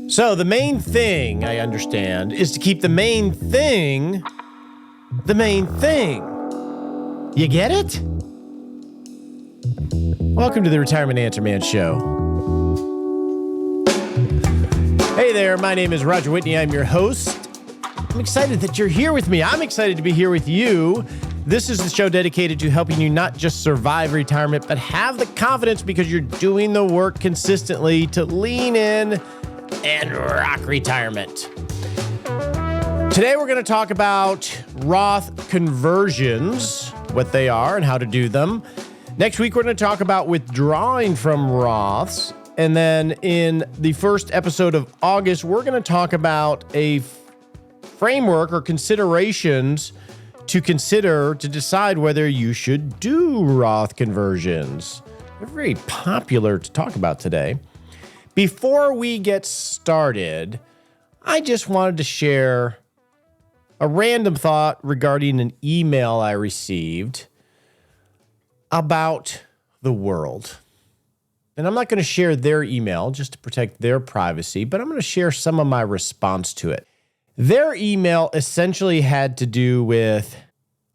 So the main thing, I understand, is to keep the main thing the main thing. You get it? Welcome to the Retirement Answer Man Show. Hey there, my name is Roger Whitney. I'm your host. I'm excited that you're here with me. I'm excited to be here with you. This is the show dedicated to helping you not just survive retirement, but have the confidence because you're doing the work consistently to lean in and rock retirement. Today, we're going to talk about Roth conversions, what they are and how to do them. Next week, we're going to talk about withdrawing from Roths. And then in the first episode of August, we're going to talk about a framework or considerations to consider to decide whether you should do Roth conversions. They're very popular to talk about today. Before we get started, I just wanted to share a random thought regarding an email I received about the world. And I'm not going to share their email just to protect their privacy, but I'm going to share some of my response to it. Their email essentially had to do with,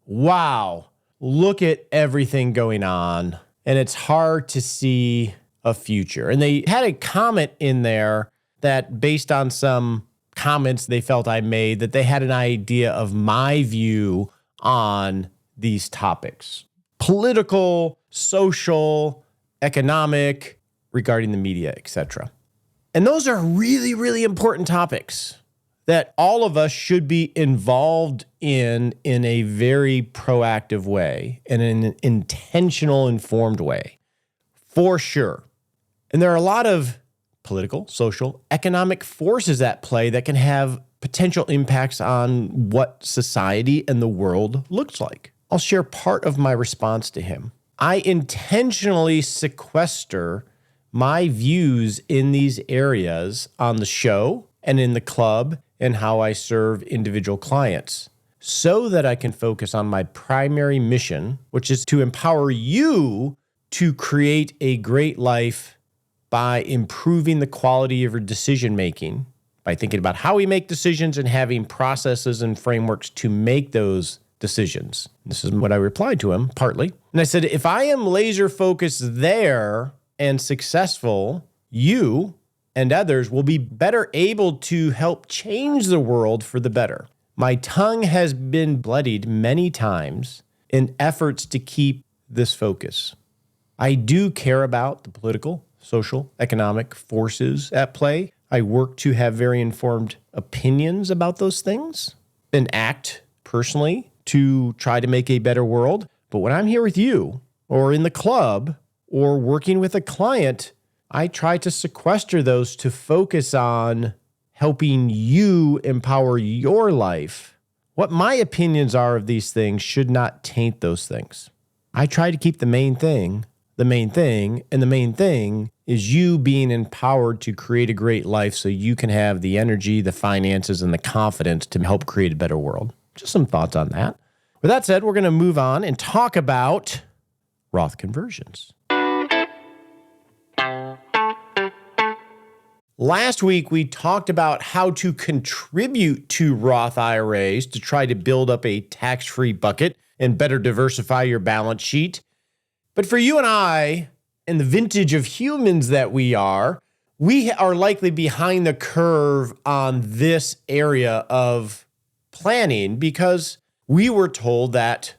wow, look at everything going on, and it's hard to see a future. And they had a comment in there that based on some comments they felt I made, that they had an idea of my view on these topics. Political, social, economic, regarding the media, etc. And those are really, really important topics that all of us should be involved in a very proactive way and in an intentional, informed way, for sure. And there are a lot of political, social, economic forces at play that can have potential impacts on what society and the world looks like. I'll share part of my response to him. I intentionally sequester my views in these areas on the show and in the club and how I serve individual clients so that I can focus on my primary mission, which is to empower you to create a great life by improving the quality of your decision-making, by thinking about how we make decisions and having processes and frameworks to make those decisions. This is what I replied to him, partly. And I said, if I am laser-focused there and successful, you and others will be better able to help change the world for the better. My tongue has been bloodied many times in efforts to keep this focus. I do care about the political, social, economic forces at play. I work to have very informed opinions about those things and act personally to try to make a better world. But when I'm here with you or in the club or working with a client, I try to sequester those to focus on helping you empower your life. What my opinions are of these things should not taint those things. I try to keep the main thing, and the main thing is you being empowered to create a great life so you can have the energy, the finances, and the confidence to help create a better world. Just some thoughts on that. With that said, we're going to move on and talk about Roth conversions. Last week, we talked about how to contribute to Roth IRAs to try to build up a tax-free bucket and better diversify your balance sheet. But for you and I, and the vintage of humans that we are likely behind the curve on this area of planning because we were told that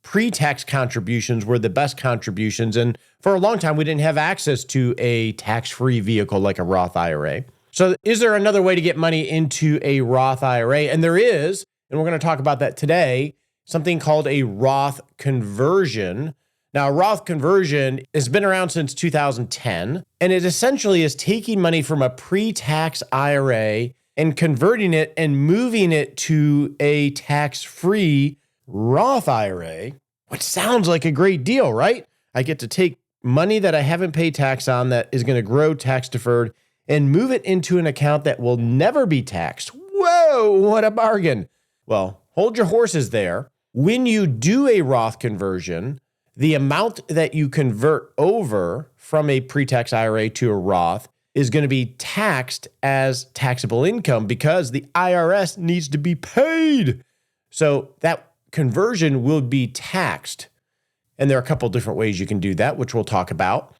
pre-tax contributions were the best contributions. And for a long time, we didn't have access to a tax-free vehicle like a Roth IRA. So is there another way to get money into a Roth IRA? And there is, and we're going to talk about that today, something called a Roth conversion. Now, a Roth conversion has been around since 2010, and it essentially is taking money from a pre-tax IRA and converting it and moving it to a tax-free Roth IRA, which sounds like a great deal, right? I get to take money that I haven't paid tax on that is going to grow tax-deferred and move it into an account that will never be taxed. Whoa, what a bargain. Well, hold your horses there. When you do a Roth conversion, the amount that you convert over from a pre-tax IRA to a Roth is going to be taxed as taxable income because the IRS needs to be paid. So that conversion will be taxed. And there are a couple different ways you can do that, which we'll talk about.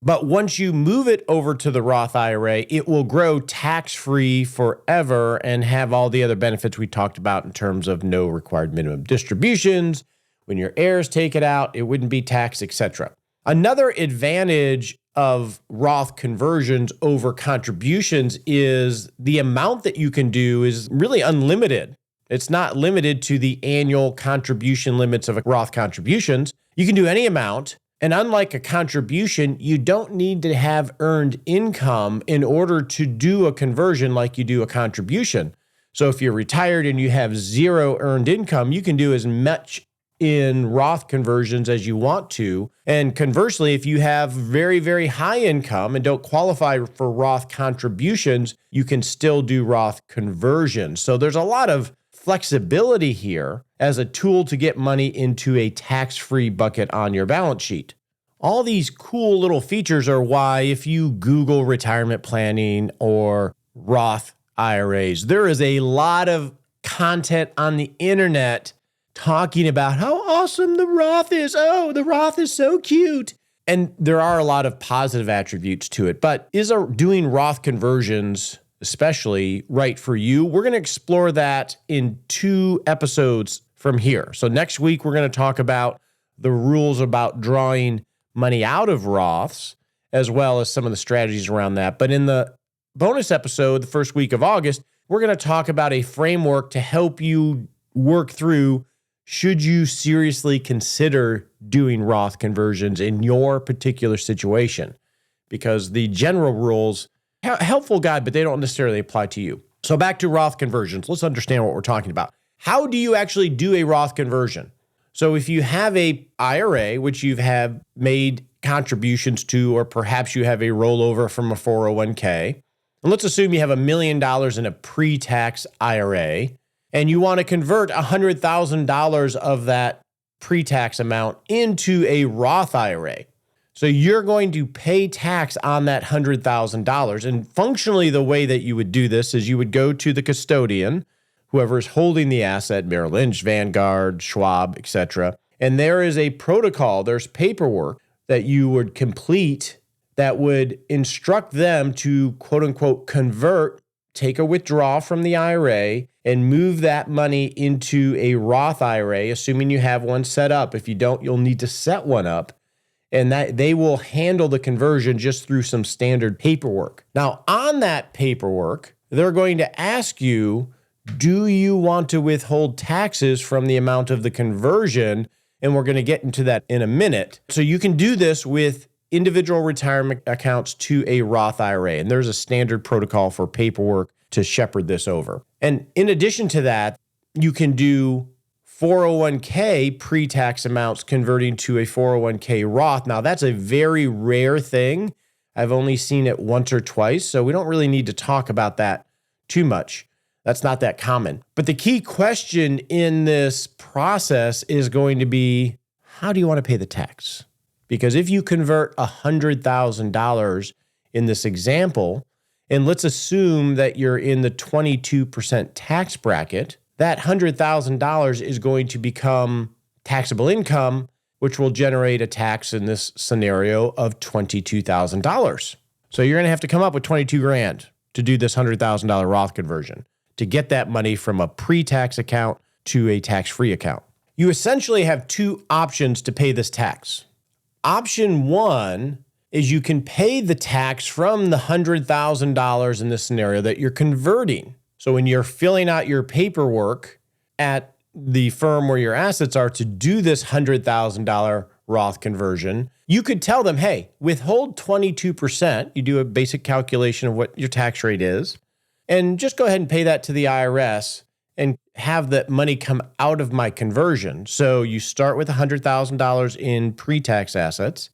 But once you move it over to the Roth IRA, it will grow tax-free forever and have all the other benefits we talked about in terms of no required minimum distributions. When your heirs take it out, it wouldn't be taxed, etc. Another advantage of Roth conversions over contributions is the amount that you can do is really unlimited. It's not limited to the annual contribution limits of Roth contributions. You can do any amount. And unlike a contribution, you don't need to have earned income in order to do a conversion like you do a contribution. So if you're retired and you have zero earned income, you can do as much in Roth conversions as you want to. And conversely, if you have very, very high income and don't qualify for Roth contributions, you can still do Roth conversions. So there's a lot of flexibility here as a tool to get money into a tax-free bucket on your balance sheet. All these cool little features are why if you Google retirement planning or Roth IRAs, there is a lot of content on the internet talking about how awesome the Roth is. Oh, the Roth is so cute. And there are a lot of positive attributes to it. But is doing Roth conversions especially right for you? We're going to explore that in 2 episodes from here. So next week, we're going to talk about the rules about drawing money out of Roths, as well as some of the strategies around that. But in the bonus episode, the first week of August, we're going to talk about a framework to help you work through, should you seriously consider doing Roth conversions in your particular situation? Because the general rules, helpful guide, but they don't necessarily apply to you. So back to Roth conversions. Let's understand what we're talking about. How do you actually do a Roth conversion? So if you have a IRA, which you have made contributions to, or perhaps you have a rollover from a 401k, and let's assume you have $1 million in a pre-tax IRA, and you want to convert $100,000 of that pre-tax amount into a Roth IRA. So you're going to pay tax on that $100,000. And functionally, the way that you would do this is you would go to the custodian, whoever is holding the asset, Merrill Lynch, Vanguard, Schwab, etc. And there is a protocol, there's paperwork that you would complete that would instruct them to, quote unquote, convert, take a withdrawal from the IRA and move that money into a Roth IRA, assuming you have one set up. If you don't, you'll need to set one up. And that they will handle the conversion just through some standard paperwork. Now, on that paperwork, they're going to ask you, do you want to withhold taxes from the amount of the conversion? And we're going to get into that in a minute. So you can do this with individual retirement accounts to a Roth IRA. And there's a standard protocol for paperwork to shepherd this over. And in addition to that, you can do 401k pre-tax amounts converting to a 401k Roth. Now, that's a very rare thing. I've only seen it once or twice, so we don't really need to talk about that too much. That's not that common. But the key question in this process is going to be, how do you want to pay the tax? Because if you convert $100,000 in this example, and let's assume that you're in the 22% tax bracket, that $100,000 is going to become taxable income, which will generate a tax in this scenario of $22,000. So you're going to have to come up with $22,000 to do this $100,000 Roth conversion to get that money from a pre-tax account to a tax-free account. You essentially have 2 options to pay this tax. Option 1 is you can pay the tax from the $100,000 in this scenario that you're converting. So when you're filling out your paperwork at the firm where your assets are to do this $100,000 Roth conversion, you could tell them, hey, withhold 22%. You do a basic calculation of what your tax rate is, and just go ahead and pay that to the IRS and have that money come out of my conversion. So you start with $100,000 in pre-tax assets.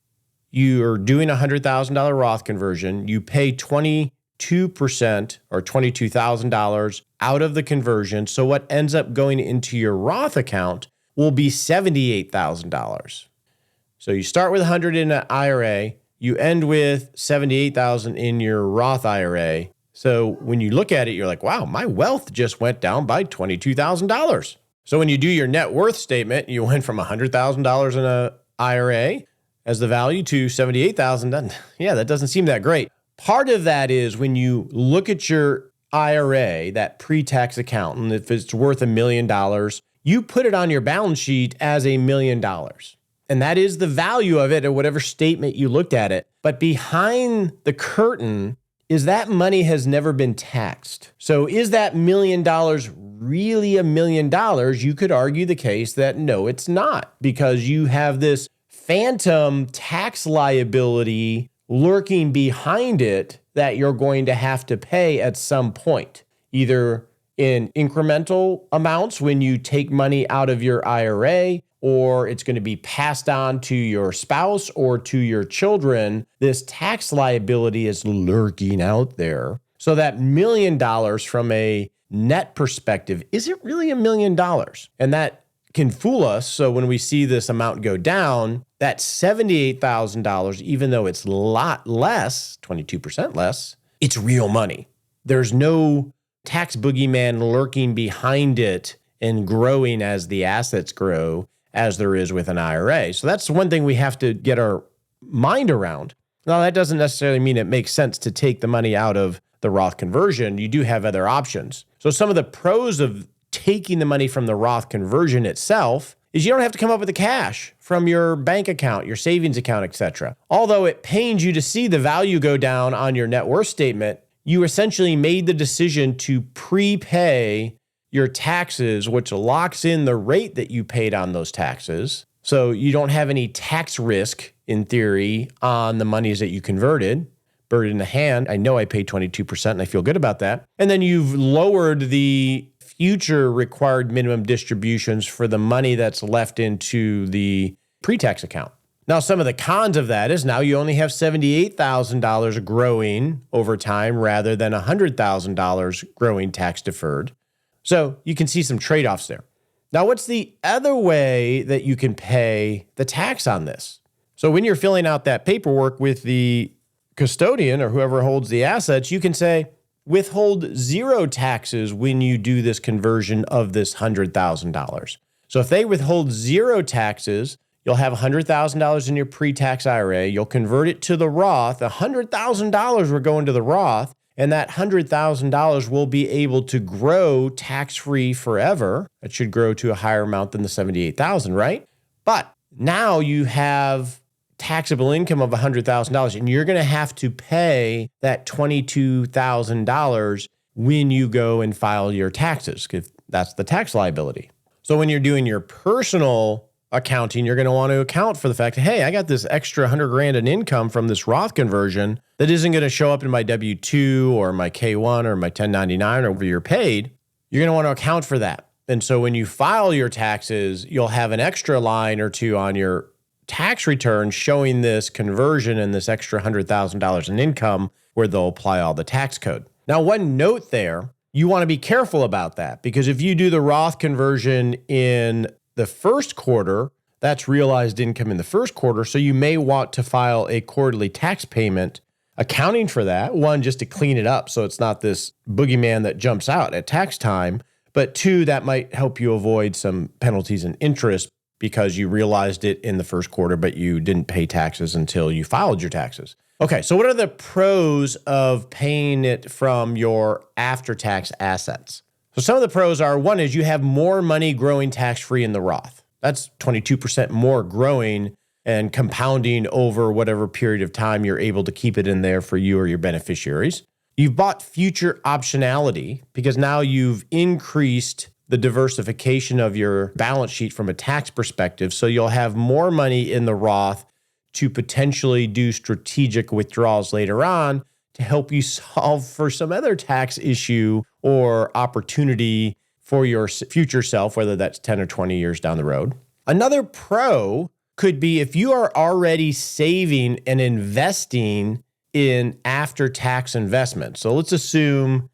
You're doing a $100,000 Roth conversion. You pay 22% or $22,000 out of the conversion. So what ends up going into your Roth account will be $78,000. So you start with 100 in an IRA, you end with $78,000 in your Roth IRA. So when you look at it, you're like, wow, my wealth just went down by $22,000. So when you do your net worth statement, you went from $100,000 in a IRA as the value to $78,000. Yeah, that doesn't seem that great. Part of that is when you look at your IRA, that pre-tax account, and if it's worth $1 million, you put it on your balance sheet as $1 million. And that is the value of it or whatever statement you looked at it. But behind the curtain is that money has never been taxed. So is that $1 million really $1 million? You could argue the case that no, it's not, because you have this phantom tax liability lurking behind it that you're going to have to pay at some point, either in incremental amounts when you take money out of your IRA, or it's going to be passed on to your spouse or to your children. This tax liability is lurking out there. So that $1 million from a net perspective isn't really $1 million. And that can fool us. So when we see this amount go down, that $78,000, even though it's a lot less, 22% less, it's real money. There's no tax boogeyman lurking behind it and growing as the assets grow, as there is with an IRA. So that's one thing we have to get our mind around. Now, that doesn't necessarily mean it makes sense to take the money out of the Roth conversion. You do have other options. So some of the pros of taking the money from the Roth conversion itself is you don't have to come up with the cash from your bank account, your savings account, etc. Although it pains you to see the value go down on your net worth statement, you essentially made the decision to prepay your taxes, which locks in the rate that you paid on those taxes. So you don't have any tax risk, in theory, on the monies that you converted. Bird in the hand. I know I paid 22% and I feel good about that. And then you've lowered the future required minimum distributions for the money that's left into the pre-tax account. Now, some of the cons of that is now you only have $78,000 growing over time rather than $100,000 growing tax deferred. So you can see some trade-offs there. Now, what's the other way that you can pay the tax on this? So when you're filling out that paperwork with the custodian or whoever holds the assets, you can say, withhold zero taxes when you do this conversion of this $100,000. So if they withhold zero taxes, you'll have $100,000 in your pre-tax IRA. You'll convert it to the Roth. $100,000 will go into the Roth, and that $100,000 will be able to grow tax-free forever. It should grow to a higher amount than the $78,000, right? But now you have taxable income of $100,000, and you're going to have to pay that $22,000 when you go and file your taxes, because that's the tax liability. So when you're doing your personal accounting, you're going to want to account for the fact that, hey, I got this extra 100 grand in income from this Roth conversion that isn't going to show up in my W-2 or my K-1 or my 1099 or where you're paid. You're going to want to account for that. And so when you file your taxes, you'll have an extra line or two on your tax return showing this conversion and this extra $100,000 in income where they'll apply all the tax code. Now, one note there, you want to be careful about that, because if you do the Roth conversion in the first quarter, that's realized income in the first quarter. So you may want to file a quarterly tax payment accounting for that. One, just to clean it up so it's not this boogeyman that jumps out at tax time. But two, that might help you avoid some penalties and interest because you realized it in the first quarter, but you didn't pay taxes until you filed your taxes. Okay, so what are the pros of paying it from your after-tax assets? So some of the pros are, one is you have more money growing tax-free in the Roth. That's 22% more growing and compounding over whatever period of time you're able to keep it in there for you or your beneficiaries. You've bought future optionality because now you've increased the diversification of your balance sheet from a tax perspective. So you'll have more money in the Roth to potentially do strategic withdrawals later on to help you solve for some other tax issue or opportunity for your future self, whether that's 10 or 20 years down the road. Another pro could be if you are already saving and investing in after-tax investments. So let's assume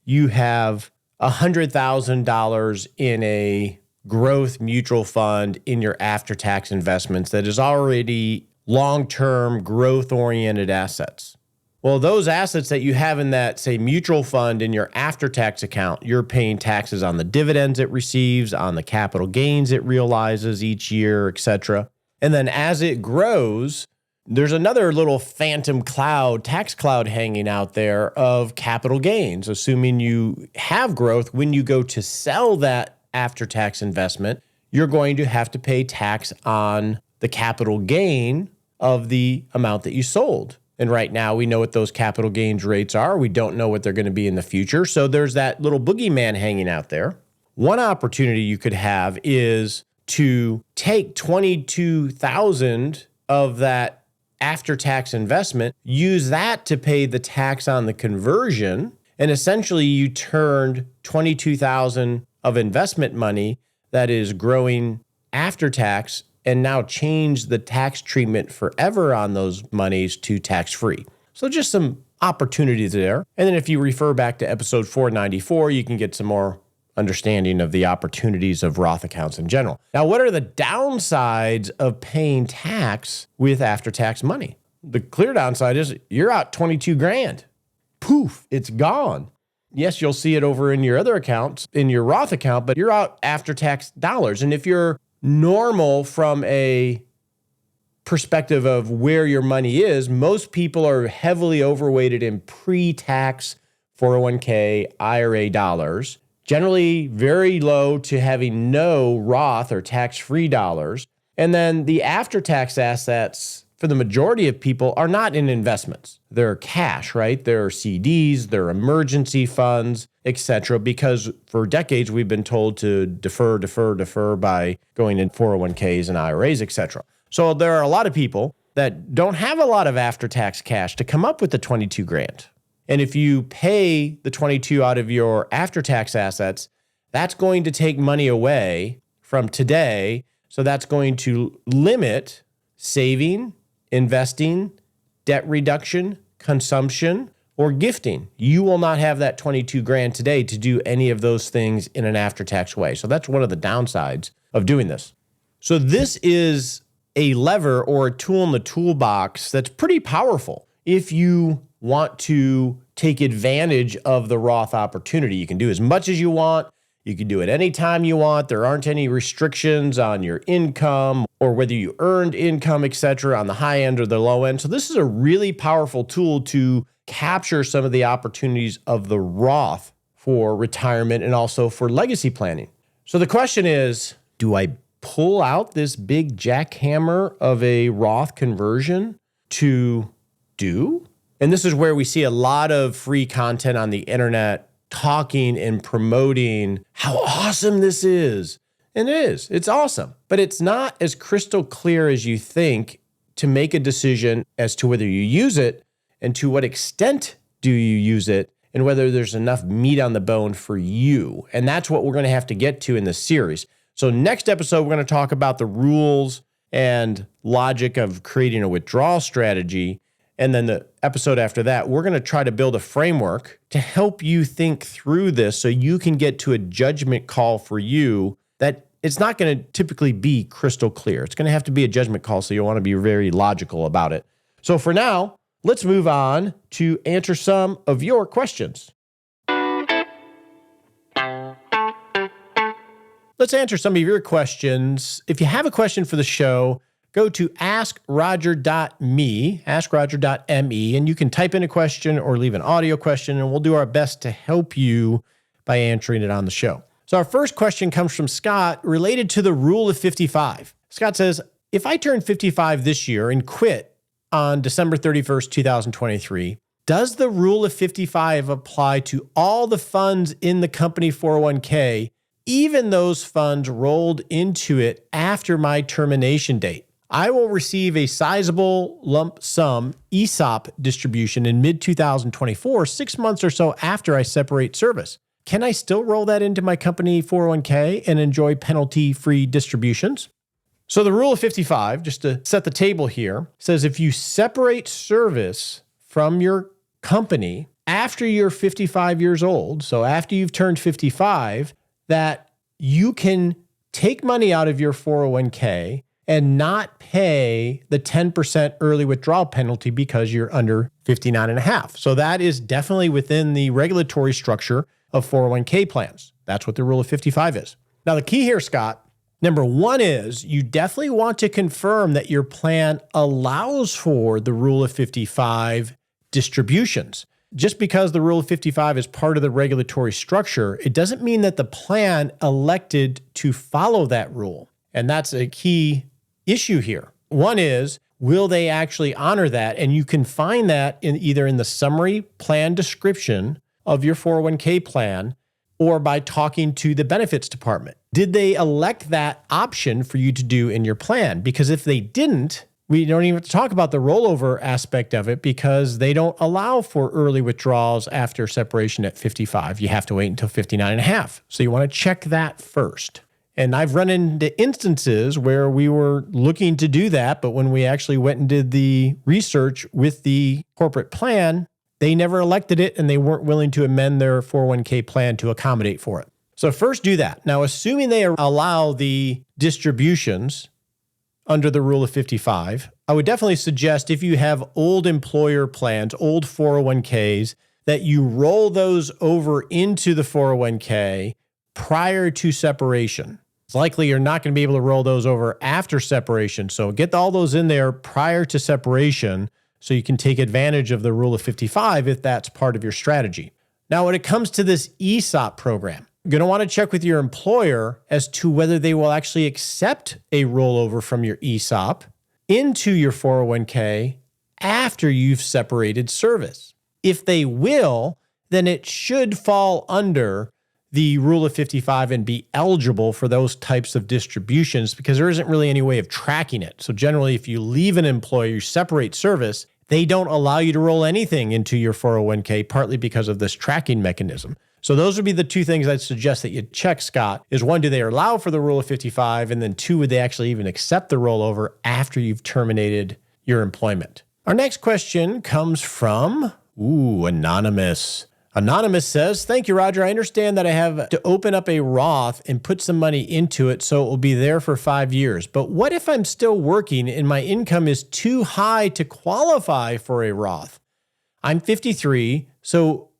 you have $100,000 in a growth mutual fund in your after-tax investments that is already long-term growth-oriented assets. Well, those assets that you have in that, say, mutual fund in your after-tax account, you're paying taxes on the dividends it receives, on the capital gains it realizes each year, etc. And then as it grows, there's another little phantom cloud, tax cloud hanging out there of capital gains, assuming you have growth. When you go to sell that after-tax investment, you're going to have to pay tax on the capital gain of the amount that you sold. And right now we know what those capital gains rates are. We don't know what they're going to be in the future. So there's that little boogeyman hanging out there. One opportunity you could have is to take $22,000 of that after-tax investment, use that to pay the tax on the conversion, and essentially you turned $22,000 of investment money that is growing after tax and now change the tax treatment forever on those monies to tax-free. So just some opportunities there. And then if you refer back to episode 494, you can get some more understanding of the opportunities of Roth accounts in general. Now, what are the downsides of paying tax with after-tax money? The clear downside is you're out 22 grand. Poof, it's gone. Yes, you'll see it over in your other accounts, in your Roth account, but you're out after-tax dollars. And if you're normal from a perspective of where your money is, most people are heavily overweighted in pre-tax 401k, IRA dollars, generally very low to having no Roth or tax-free dollars. And then the after-tax assets for the majority of people are not in investments. They're cash, right? They're CDs, they're emergency funds, etc. Because for decades, we've been told to defer by going in 401ks and IRAs, etc. So there are a lot of people that don't have a lot of after-tax cash to come up with the 22 grand. And if you pay the 22 out of your after-tax assets, that's going to take money away from today. So that's going to limit saving, investing, debt reduction, consumption, or gifting. You will not have that 22 grand today to do any of those things in an after-tax way. So that's one of the downsides of doing this. So this is a lever or a tool in the toolbox that's pretty powerful. If you want to take advantage of the Roth opportunity, you can do as much as you want. You can do it anytime you want. There aren't any restrictions on your income or whether you earned income, etc., on the high end or the low end. So this is a really powerful tool to capture some of the opportunities of the Roth for retirement and also for legacy planning. So the question is, do I pull out this big jackhammer of a Roth conversion to do? And this is where we see a lot of free content on the internet talking and promoting how awesome this is. And it is. It's awesome. But it's not as crystal clear as you think to make a decision as to whether you use it and to what extent do you use it and whether there's enough meat on the bone for you. And that's what we're going to have to get to in this series. So next episode, we're going to talk about the rules and logic of creating a withdrawal strategy. And then the episode after that, we're going to try to build a framework to help you think through this so you can get to a judgment call for you that it's not going to typically be crystal clear. It's going to have to be a judgment call, so you'll want to be very logical about it. So for now, let's move on to answer some of your questions. Let's answer some of your questions. If you have a question for the show, go to askroger.me, and you can type in a question or leave an audio question, and we'll do our best to help you by answering it on the show. So our first question comes from Scott related to the rule of 55. Scott says, if I turn 55 this year and quit on December 31st, 2023, does the rule of 55 apply to all the funds in the company 401k, even those funds rolled into it after my termination date? I will receive a sizable lump sum ESOP distribution in mid-2024, 6 months or so after I separate service. Can I still roll that into my company 401k and enjoy penalty-free distributions? So the rule of 55, just to set the table here, says if you separate service from your company after you're 55 years old, so after you've turned 55, that you can take money out of your 401k and not pay the 10% early withdrawal penalty because you're under 59.5. So that is definitely within the regulatory structure of 401k plans. That's what the rule of 55 is. Now, the key here, Scott, number one is you definitely want to confirm that your plan allows for the rule of 55 distributions. Just because the rule of 55 is part of the regulatory structure, it doesn't mean that the plan elected to follow that rule. And that's a key issue here. One is, will they actually honor that? And you can find that in either in the summary plan description of your 401k plan or by talking to the benefits department. Did they elect that option for you to do in your plan? Because if they didn't, we don't even have to talk about the rollover aspect of it because they don't allow for early withdrawals after separation at 55. You have to wait until 59.5. So you want to check that first. And I've run into instances where we were looking to do that, but when we actually went and did the research with the corporate plan, they never elected it and they weren't willing to amend their 401k plan to accommodate for it. So first do that. Now, assuming they allow the distributions under the rule of 55, I would definitely suggest if you have old employer plans, old 401ks, that you roll those over into the 401k prior to separation. It's likely you're not going to be able to roll those over after separation. So get all those in there prior to separation so you can take advantage of the rule of 55 if that's part of your strategy. Now, when it comes to this ESOP program, you're going to want to check with your employer as to whether they will actually accept a rollover from your ESOP into your 401k after you've separated service. If they will, then it should fall under the rule of 55 and be eligible for those types of distributions because there isn't really any way of tracking it. So generally, if you leave an employer, you separate service, they don't allow you to roll anything into your 401k, partly because of this tracking mechanism. So those would be the two things I'd suggest that you check, Scott, is one, do they allow for the rule of 55? And then two, would they actually even accept the rollover after you've terminated your employment? Our next question comes from, Anonymous. Anonymous says, thank you, Roger. I understand that I have to open up a Roth and put some money into it so it will be there for 5 years. But what if I'm still working and my income is too high to qualify for a Roth? I'm 53, so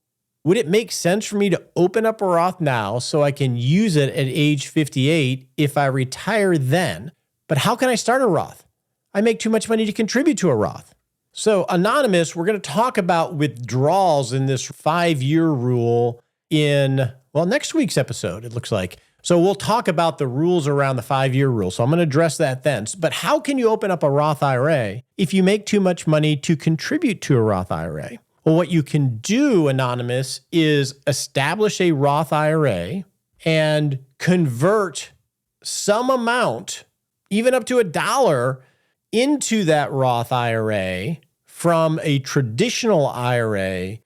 would it make sense for me to open up a Roth now so I can use it at age 58 if I retire then? But how can I start a Roth? I make too much money to contribute to a Roth. So Anonymous, we're going to talk about withdrawals in this 5-year rule in, next week's episode, it looks like. So we'll talk about the rules around the 5-year rule. So I'm going to address that then. But how can you open up a Roth IRA if you make too much money to contribute to a Roth IRA? Well, what you can do, Anonymous, is establish a Roth IRA and convert some amount, even up to $1, into that Roth IRA from a traditional IRA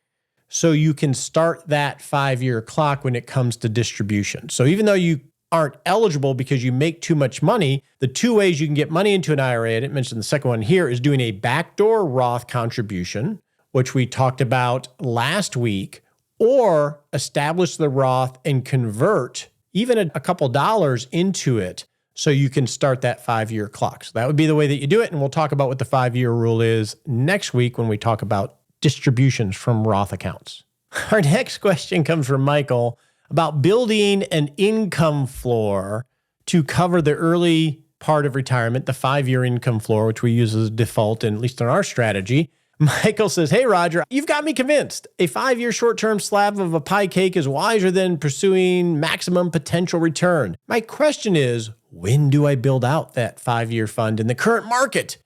so you can start that 5-year clock when it comes to distribution. So even though you aren't eligible because you make too much money, the two ways you can get money into an IRA, I didn't mention the second one here, is doing a backdoor Roth contribution, which we talked about last week, or establish the Roth and convert even a couple dollars into it so you can start that 5-year clock. So that would be the way that you do it. And we'll talk about what the 5-year rule is next week when we talk about distributions from Roth accounts. Our next question comes from Michael about building an income floor to cover the early part of retirement, the 5-year income floor, which we use as a default, and at least in our strategy. Michael says, hey, Roger, you've got me convinced. A 5-year short-term slab of a pie cake is wiser than pursuing maximum potential return. My question is, when do I build out that 5-year fund in the current market,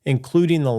including the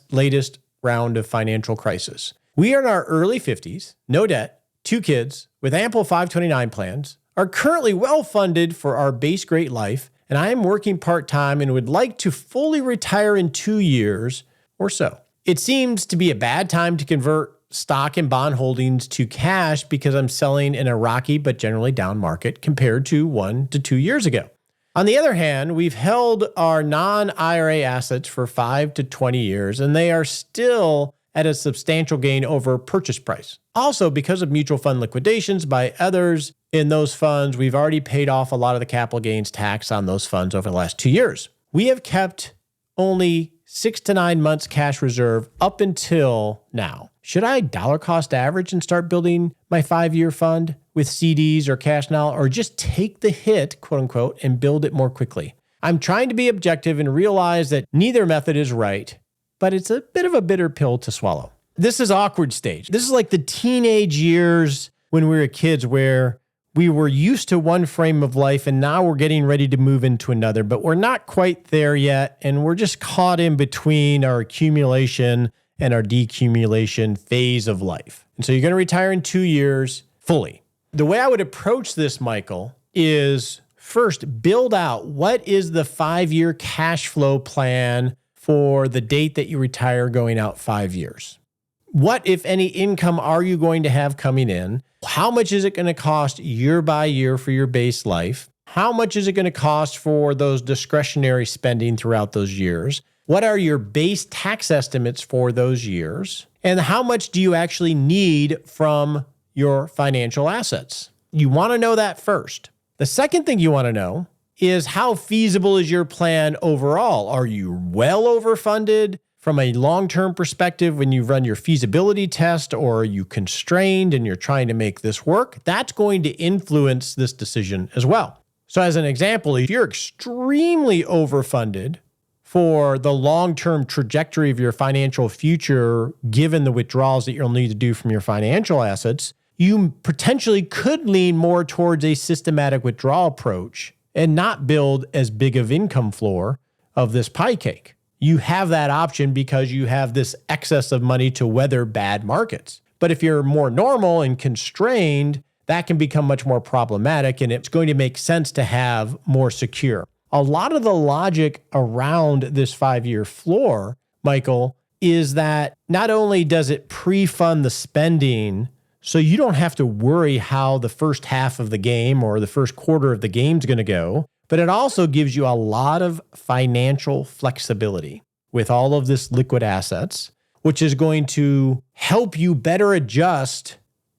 latest round of financial crisis? We are in our early 50s, no debt, 2 kids, with ample 529 plans, are currently well-funded for our base great life, and I am working part-time and would like to fully retire in 2 years or so. It seems to be a bad time to convert stock and bond holdings to cash because I'm selling in a rocky but generally down market compared to 1 to 2 years ago. On the other hand, we've held our non-IRA assets for 5 to 20 years, and they are still at a substantial gain over purchase price. Also, because of mutual fund liquidations by others in those funds, we've already paid off a lot of the capital gains tax on those funds over the last 2 years. we have kept only 6 to 9 months cash reserve up until now. Should I dollar cost average and start building my 5-year fund with CDs or cash now, or just take the hit, quote unquote, and build it more quickly? I'm trying to be objective and realize that neither method is right, but it's a bit of a bitter pill to swallow. This is awkward stage. This is like the teenage years when we were kids where we were used to one frame of life and now we're getting ready to move into another, but we're not quite there yet. And we're just caught in between our accumulation and our decumulation phase of life. And so you're going to retire in 2 years fully. The way I would approach this, Michael, is first build out what is the 5-year cash flow plan for the date that you retire going out 5 years. What, if any, income are you going to have coming in? How much is it going to cost year by year for your base life? How much is it going to cost for those discretionary spending throughout those years? What are your base tax estimates for those years? And how much do you actually need from your financial assets? You want to know that first. The second thing you want to know is how feasible is your plan overall? Are you well overfunded? From a long-term perspective, when you run your feasibility test, or are you constrained and you're trying to make this work? That's going to influence this decision as well. So as an example, if you're extremely overfunded for the long-term trajectory of your financial future, given the withdrawals that you'll need to do from your financial assets, you potentially could lean more towards a systematic withdrawal approach and not build as big of income floor of this pie cake. You have that option because you have this excess of money to weather bad markets. But if you're more normal and constrained, that can become much more problematic, and it's going to make sense to have more secure. A lot of the logic around this 5-year floor, Michael, is that not only does it pre-fund the spending, so you don't have to worry how the first half of the game or the first quarter of the game is going to go, but it also gives you a lot of financial flexibility with all of this liquid assets, which is going to help you better adjust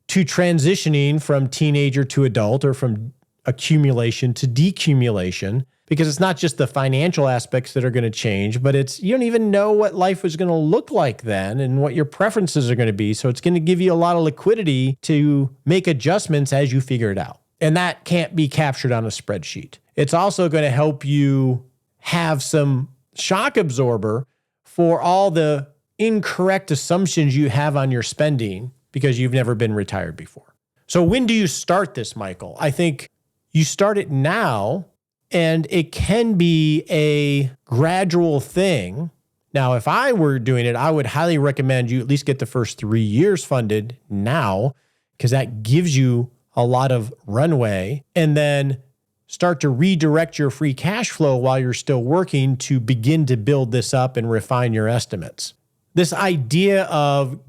to transitioning from teenager to adult, or from accumulation to decumulation, because it's not just the financial aspects that are going to change, but it's, you don't even know what life is going to look like then and what your preferences are going to be. So it's going to give you a lot of liquidity to make adjustments as you figure it out. And that can't be captured on a spreadsheet. It's also going to help you have some shock absorber for all the incorrect assumptions you have on your spending because you've never been retired before. So when do you start this, Michael? I think you start it now, and it can be a gradual thing. Now, if I were doing it, I would highly recommend you at least get the first 3 years funded now, because that gives you a lot of runway, and then start to redirect your free cash flow while you're still working to begin to build this up and refine your estimates. This idea of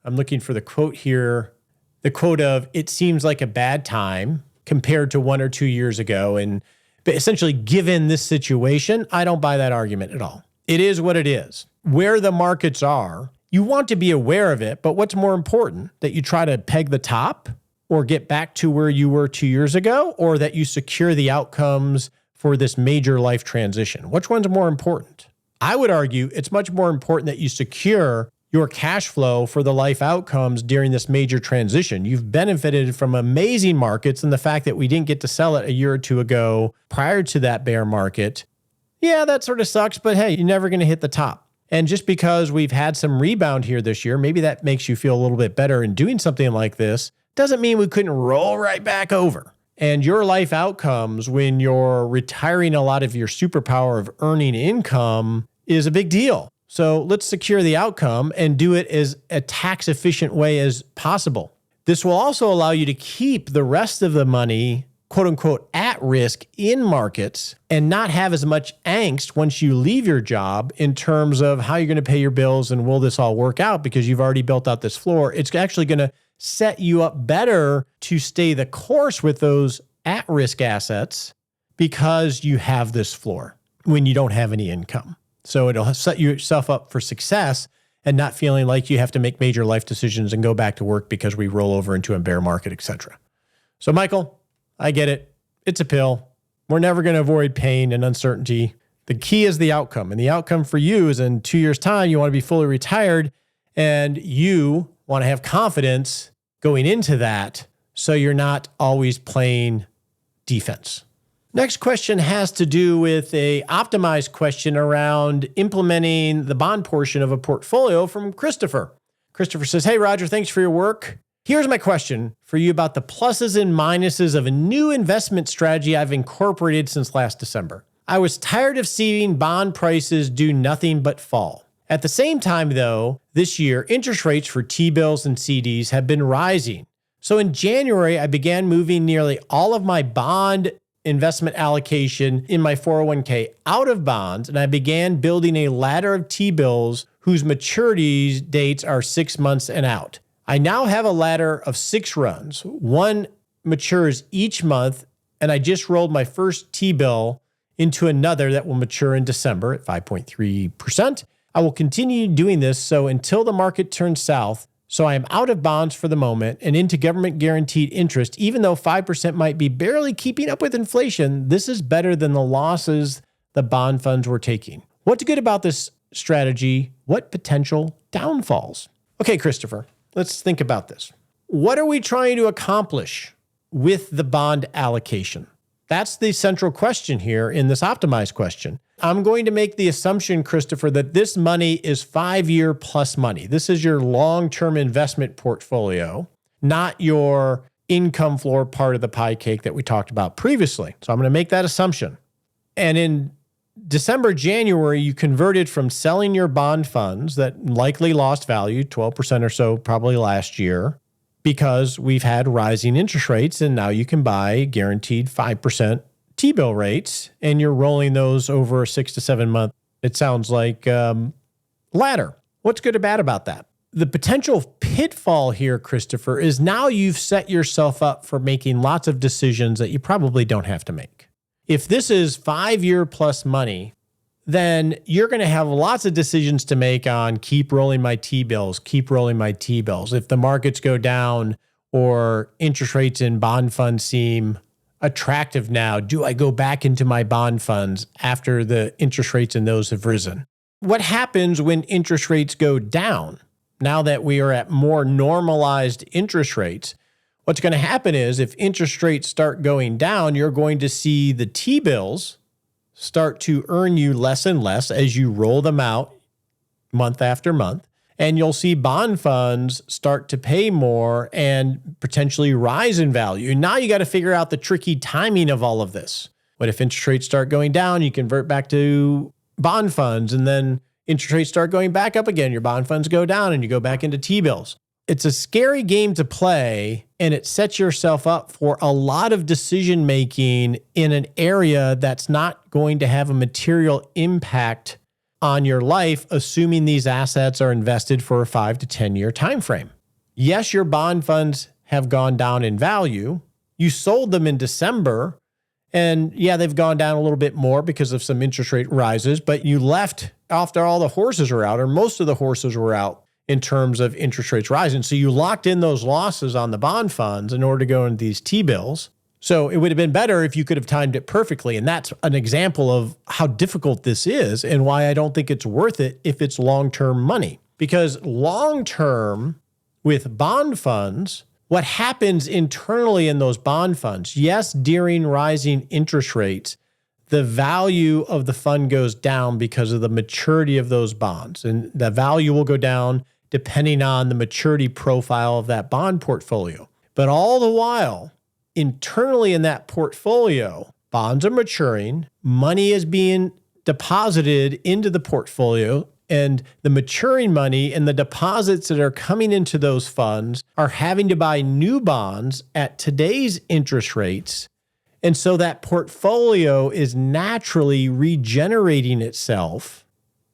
I'm looking for the quote here, the quote of, it seems like a bad time compared to 1 or 2 years ago. And essentially, given this situation, I don't buy that argument at all. It is what it is. Where the markets are, you want to be aware of it, but what's more important, that you try to peg the top or get back to where you were 2 years ago, or that you secure the outcomes for this major life transition? Which one's more important? I would argue it's much more important that you secure your cash flow for the life outcomes during this major transition. You've benefited from amazing markets, and the fact that we didn't get to sell it a year or two ago prior to that bear market, yeah, that sort of sucks, but hey, you're never going to hit the top. And just because we've had some rebound here this year, maybe that makes you feel a little bit better in doing something like this, doesn't mean we couldn't roll right back over. And your life outcomes when you're retiring a lot of your superpower of earning income is a big deal. So let's secure the outcome and do it as a tax efficient way as possible. This will also allow you to keep the rest of the money, quote unquote, at risk in markets, and not have as much angst once you leave your job in terms of how you're going to pay your bills and will this all work out, because you've already built out this floor. It's actually going to set you up better to stay the course with those at-risk assets because you have this floor when you don't have any income. So it'll set yourself up for success and not feeling like you have to make major life decisions and go back to work because we roll over into a bear market, etc. So Michael, I get it. It's a pill. We're never going to avoid pain and uncertainty. The key is the outcome. And the outcome for you is in 2 years' time, you want to be fully retired and you want to have confidence going into that so you're not always playing defense. Next question has to do with a optimized question around implementing the bond portion of a portfolio from Christopher. Christopher says, "Hey, Roger, thanks for your work. Here's my question for you about the pluses and minuses of a new investment strategy I've incorporated since last December. I was tired of seeing bond prices do nothing but fall. At the same time, though, this year, interest rates for T-bills and CDs have been rising. So in January, I began moving nearly all of my bond investment allocation in my 401k out of bonds, and I began building a ladder of T-bills whose maturity dates are 6 months and out. I now have a ladder of 6 runs. One matures each month, and I just rolled my first T-bill into another that will mature in December at 5.3%. I will continue doing this so until the market turns south. So I am out of bonds for the moment and into government guaranteed interest. Even though 5% might be barely keeping up with inflation, this is better than the losses the bond funds were taking. What's good about this strategy? What potential downfalls?" Okay, Christopher, let's think about this. What are we trying to accomplish with the bond allocation? That's the central question here in this optimized question. I'm going to make the assumption, Christopher, that this money is 5-year plus money. This is your long-term investment portfolio, not your income floor part of the pie cake that we talked about previously. So I'm going to make that assumption. And in December, January, you converted from selling your bond funds that likely lost value, 12% or so probably last year, because we've had rising interest rates, and now you can buy guaranteed 5% T-bill rates, and you're rolling those over a 6 to 7 month, it sounds like, ladder. What's good or bad about that? The potential pitfall here, Christopher, is now you've set yourself up for making lots of decisions that you probably don't have to make. If this is 5-year plus money, then you're going to have lots of decisions to make on keep rolling my T-bills, keep rolling my T-bills. If the markets go down or interest rates in bond funds seem attractive now, do I go back into my bond funds after the interest rates in those have risen? What happens when interest rates go down? Now that we are at more normalized interest rates, what's going to happen is if interest rates start going down, you're going to see the T-bills start to earn you less and less as you roll them out month after month. And you'll see bond funds start to pay more and potentially rise in value. Now you got to figure out the tricky timing of all of this. What if interest rates start going down? You convert back to bond funds, and then interest rates start going back up again. Your bond funds go down and you go back into T-bills. It's a scary game to play, and it sets yourself up for a lot of decision making in an area that's not going to have a material impact on your life, assuming these assets are invested for a 5 to 10 year time frame. Yes, your bond funds have gone down in value. You sold them in December, and yeah, they've gone down a little bit more because of some interest rate rises, but you left after all the horses were out, or most of the horses were out in terms of interest rates rising. So you locked in those losses on the bond funds in order to go into these T-bills. So it would have been better if you could have timed it perfectly. And that's an example of how difficult this is and why I don't think it's worth it if it's long-term money. Because long-term with bond funds, what happens internally in those bond funds, yes, during rising interest rates, the value of the fund goes down because of the maturity of those bonds. And the value will go down depending on the maturity profile of that bond portfolio. But all the while, internally in that portfolio, bonds are maturing, money is being deposited into the portfolio, and the maturing money and the deposits that are coming into those funds are having to buy new bonds at today's interest rates. And so that portfolio is naturally regenerating itself,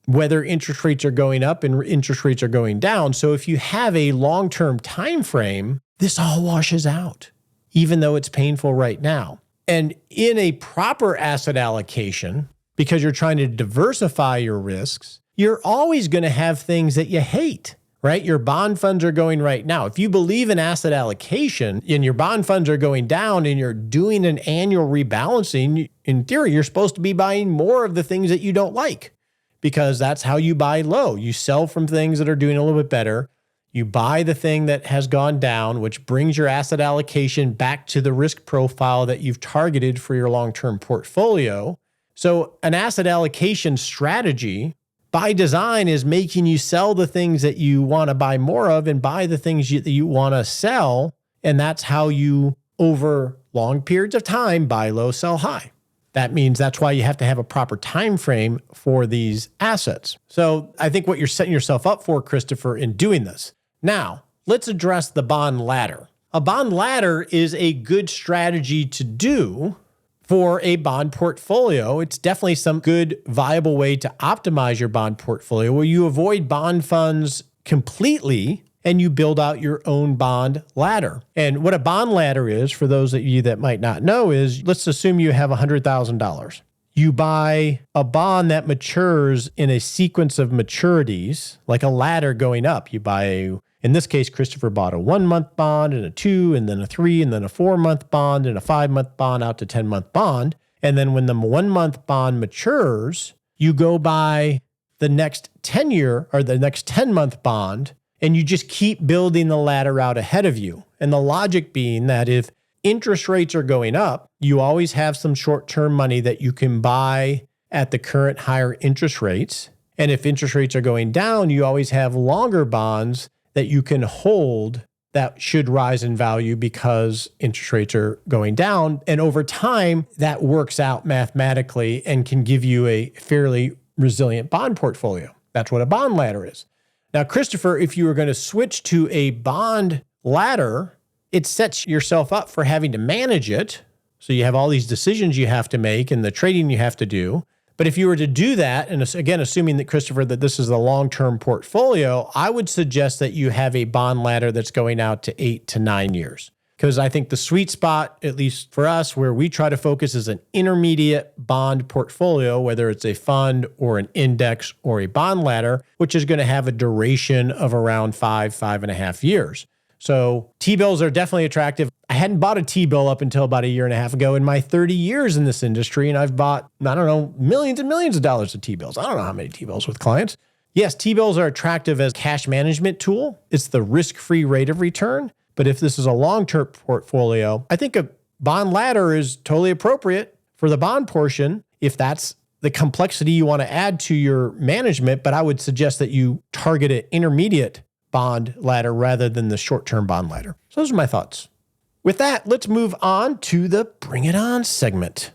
whether interest rates are going up and interest rates are going down. So if you have a long-term time frame, this all washes out, even though it's painful right now. And in a proper asset allocation, because you're trying to diversify your risks, you're always going to have things that you hate. right? Your bond funds are going right now. If you believe in asset allocation and your bond funds are going down and you're doing an annual rebalancing, in theory, you're supposed to be buying more of the things that you don't like because that's how you buy low. You sell from things that are doing a little bit better. You buy the thing that has gone down, which brings your asset allocation back to the risk profile that you've targeted for your long-term portfolio. So an asset allocation strategy by design is making you sell the things that you want to buy more of and buy the things that you want to sell. And that's how you, over long periods of time, buy low, sell high. That means that's why you have to have a proper time frame for these assets. So I think what you're setting yourself up for, Christopher, in doing this. Now, let's address the bond ladder. A bond ladder is a good strategy to do for a bond portfolio. It's definitely some good, viable way to optimize your bond portfolio where you avoid bond funds completely and you build out your own bond ladder. And what a bond ladder is, for those of you that might not know, is let's assume you have $100,000. You buy a bond that matures in a sequence of maturities, like a ladder going up. You buy in this case, Christopher bought a 1-month bond and a 2, and then a 3, and then a 4-month bond and a 5-month bond out to 10-month bond. And then when the 1-month bond matures, you go buy the next 10-year or the next 10-month bond, and you just keep building the ladder out ahead of you. And the logic being that if interest rates are going up, you always have some short-term money that you can buy at the current higher interest rates. And if interest rates are going down, you always have longer bonds that you can hold that should rise in value because interest rates are going down. And over time, that works out mathematically and can give you a fairly resilient bond portfolio. That's what a bond ladder is. Now, Christopher, if you were going to switch to a bond ladder, it sets yourself up for having to manage it. So you have all these decisions you have to make and the trading you have to do. But if you were to do that, and again, assuming that, Christopher, that this is a long-term portfolio, I would suggest that you have a bond ladder that's going out to 8 to 9 years. Because I think the sweet spot, at least for us, where we try to focus is an intermediate bond portfolio, whether it's a fund or an index or a bond ladder, which is going to have a duration of around 5.5 years. So T-bills are definitely attractive. I hadn't bought a T-bill up until about a year and a half ago in my 30 years in this industry, and I've bought, I don't know, millions and millions of dollars of T-bills. I don't know how many T-bills with clients. Yes, T-bills are attractive as a cash management tool. It's the risk-free rate of return. But if this is a long-term portfolio, I think a bond ladder is totally appropriate for the bond portion if that's the complexity you want to add to your management. But I would suggest that you target an intermediate bond ladder rather than the short-term bond ladder. So those are my thoughts. With that, let's move on to the Bring It On segment.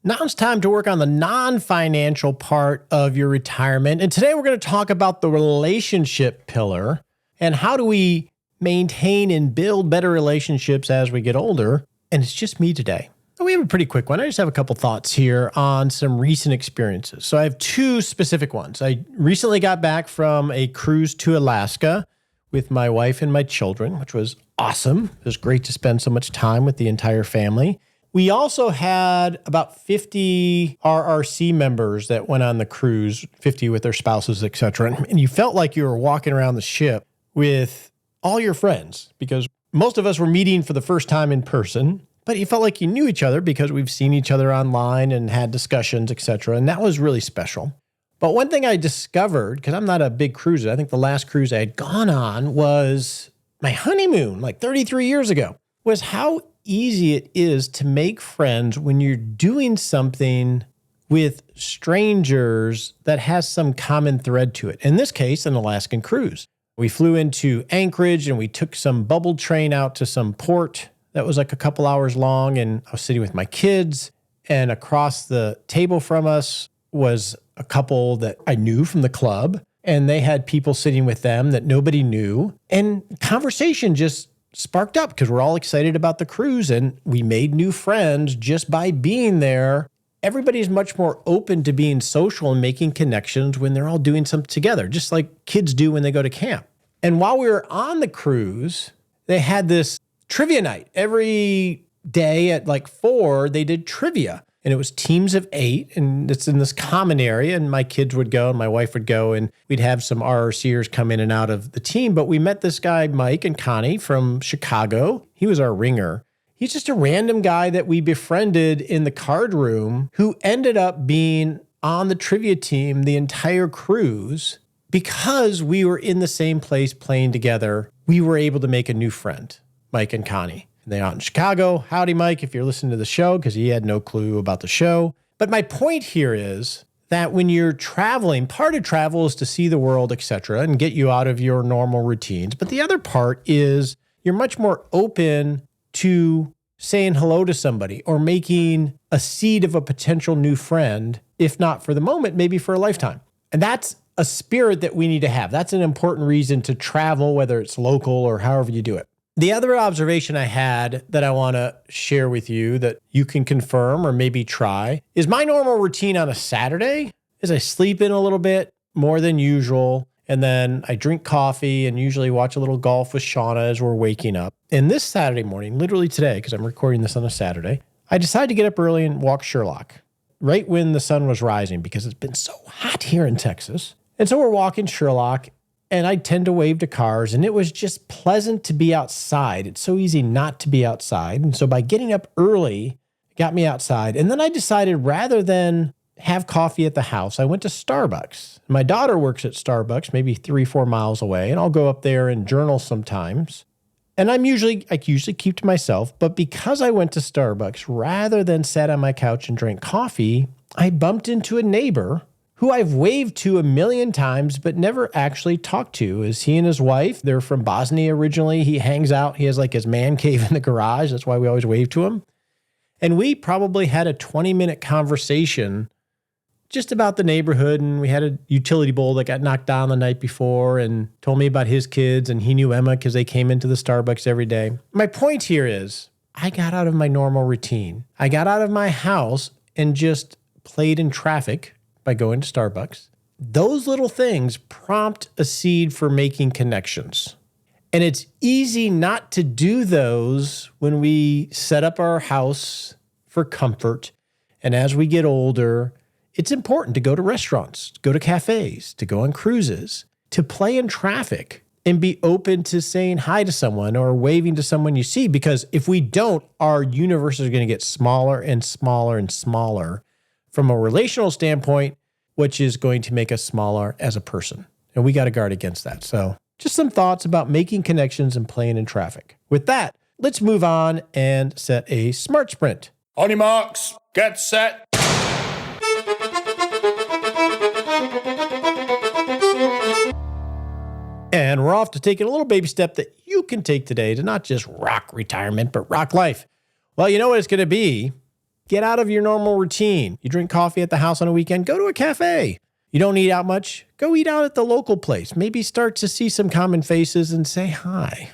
Now it's time to work on the non-financial part of your retirement. And today we're going to talk about the relationship pillar and how do we maintain and build better relationships as we get older. And it's just me today. We have a pretty quick one. I just have a couple thoughts here on some recent experiences. So I have two specific ones. I recently got back from a cruise to Alaska with my wife and my children, which was awesome. It was great to spend so much time with the entire family. We also had about 50 RRC members that went on the cruise, 50 with their spouses, et cetera. And you felt like you were walking around the ship with all your friends because most of us were meeting for the first time in person. But you felt like you knew each other because we've seen each other online and had discussions, et cetera. And that was really special. But one thing I discovered, because I'm not a big cruiser, I think the last cruise I had gone on was my honeymoon, like 33 years ago, was how easy it is to make friends when you're doing something with strangers that has some common thread to it. In this case, an Alaskan cruise. We flew into Anchorage and we took some bubble train out to some port that was like a couple hours long, and I was sitting with my kids, and across the table from us was a couple that I knew from the club, and they had people sitting with them that nobody knew, and conversation just sparked up because we're all excited about the cruise, and we made new friends just by being there. Everybody's much more open to being social and making connections when they're all doing something together, just like kids do when they go to camp. And while we were on the cruise, they had this trivia night. Every day at like 4, they did trivia. and it was teams of 8, and it's in this common area, and my kids would go and my wife would go, and we'd have some RRCers come in and out of the team. But we met this guy, Mike and Connie from Chicago. He was our ringer. He's just a random guy that we befriended in the card room who ended up being on the trivia team the entire cruise. Because we were in the same place playing together, we were able to make a new friend, Mike and Connie. They're out in Chicago. Howdy, Mike, if you're listening to the show, because he had no clue about the show. But my point here is that when you're traveling, part of travel is to see the world, etc., and get you out of your normal routines. But the other part is you're much more open to saying hello to somebody or making a seed of a potential new friend, if not for the moment, maybe for a lifetime. And that's a spirit that we need to have. That's an important reason to travel, whether it's local or however you do it. The other observation I had that I want to share with you that you can confirm or maybe try is my normal routine on a Saturday is I sleep in a little bit more than usual, and then I drink coffee and usually watch a little golf with Shauna as we're waking up. And this Saturday morning, literally today, because I'm recording this on a Saturday, I decided to get up early and walk Sherlock right when the sun was rising because it's been so hot here in Texas. And so we're walking Sherlock, and I tend to wave to cars, and it was just pleasant to be outside. It's so easy not to be outside. And so by getting up early, it got me outside. And then I decided rather than have coffee at the house, I went to Starbucks. My daughter works at Starbucks, maybe 3-4 miles away, and I'll go up there and journal sometimes. And I usually keep to myself, but because I went to Starbucks, rather than sat on my couch and drank coffee, I bumped into a neighbor who I've waved to a million times, but never actually talked to. Is he and his wife, they're from Bosnia originally. He hangs out. He has like his man cave in the garage. That's why we always wave to him. And we probably had a 20-minute conversation just about the neighborhood. And we had a utility pole that got knocked down the night before and told me about his kids. And he knew Emma because they came into the Starbucks every day. My point here is I got out of my normal routine. I got out of my house and just played in traffic by going to Starbucks. Those little things prompt a seed for making connections. And it's easy not to do those when we set up our house for comfort. And as we get older, it's important to go to restaurants, to go to cafes, to go on cruises, to play in traffic and be open to saying hi to someone or waving to someone you see. Because if we don't, our universe is going to get smaller and smaller and smaller from a relational standpoint, which is going to make us smaller as a person. And we got to guard against that. So just some thoughts about making connections and playing in traffic. With that, let's move on and set a smart sprint. On your marks, get set. And we're off to taking a little baby step that you can take today to not just rock retirement, but rock life. Well, you know what it's going to be. Get out of your normal routine. You drink coffee at the house on a weekend, go to a cafe. You don't eat out much, go eat out at the local place. Maybe start to see some common faces and say hi.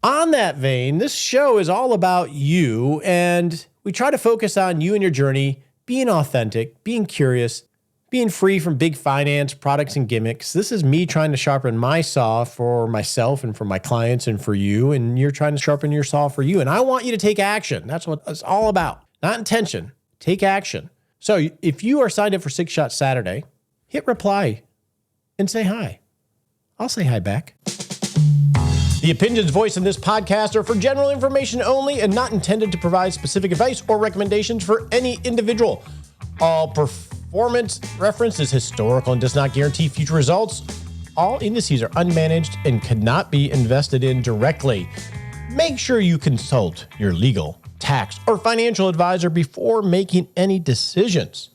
On that vein, this show is all about you, and we try to focus on you and your journey, being authentic, being curious, being free from big finance, products, and gimmicks. This is me trying to sharpen my saw for myself and for my clients and for you, and you're trying to sharpen your saw for you. And I want you to take action. That's what it's all about. Not intention. Take action. So if you are signed up for 6 Shot Saturday, hit reply and say hi. I'll say hi back. The opinions voiced in this podcast are for general information only and not intended to provide specific advice or recommendations for any individual. All performance reference is historical and does not guarantee future results. All indices are unmanaged and cannot be invested in directly. Make sure you consult your legal, tax, or financial advisor before making any decisions.